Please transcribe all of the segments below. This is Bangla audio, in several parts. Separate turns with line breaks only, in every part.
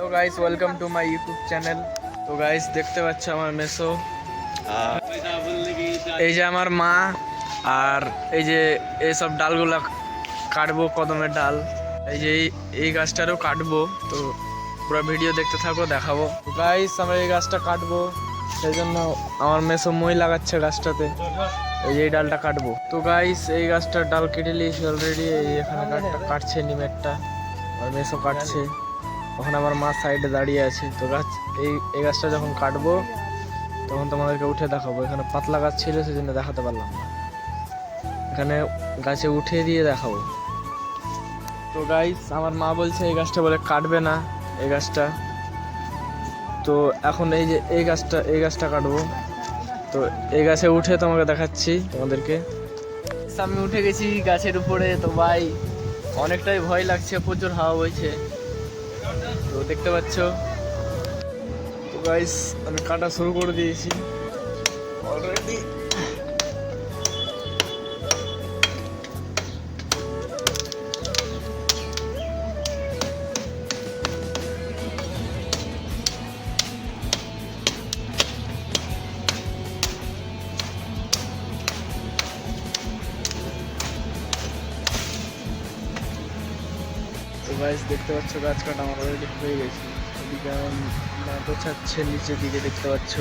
তো guys welcome to my YouTube channel. তো গাইস দেখতে পাচ্ছ আমার মেসো, এই যে আমার মা, আর এই যে এইসব ডালগুলা কাটবো, কদমের ডাল। এই যে এই গাছটারও কাটবো, তো পুরো ভিডিও দেখতে থাকো, দেখাবো। তো গাইস আমরা এই গাছটা কাটবো, সেই জন্য আমার মেসো মই লাগাচ্ছে গাছটাতে। এই যে এই ডালটা কাটবো। তো গাইস এই গাছটার ডাল কেটে নিয়েছি অলরেডি। এই এখানে কাটছে নিমেরটা, আর মেসো কাটছে। ওখানে আমার মা সাইডে দাঁড়িয়ে আছে। তো এই গাছটা যখন কাটবো তখন তোমাদেরকে উঠে দেখাবো। এখানে পাতলা গাছ ছিল, সেজন্য দেখাতে পারলাম না। এখানে গাছে উঠে দিয়ে দেখাবো। তো গাইস আমার মা বলছে এই গাছটা বলে কাটবে না, এই গাছটা। তো এখন এই যে এই গাছটা কাটবো। তো এই গাছে উঠে তোমাকে দেখাচ্ছি তোমাদেরকে। আমি উঠে গেছি গাছের উপরে। তো ভাই অনেকটাই ভয় লাগছে, প্রচুর হাওয়া বইছে, তো দেখতে পাচ্ছ। তো গাইস আমি কাটা শুরু করে দিয়েছি অলরেডি। তো গাইস দেখতে পাচ্ছ গাছ কাটা আমার অলরেডি হয়ে গেছে। এদিকে আমার মা গোছাচ্ছে নিচের দিকে, দেখতে পাচ্ছ।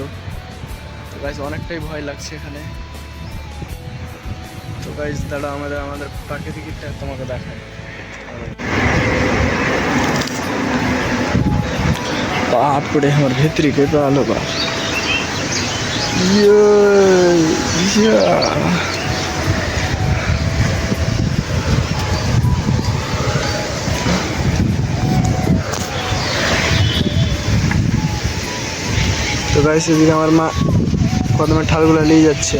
তো গাইস অনেকটাই ভয় লাগছে এখানে। তো গাইস দাঁড়া আমাদের প্রাকৃতিকটা তোমাকে দেখায়। बाप रे हमारे भीतरी के तो आलो बा ये তো গাইস এদিকে আমার মা কদমের ঠালগুলো নিয়ে যাচ্ছে।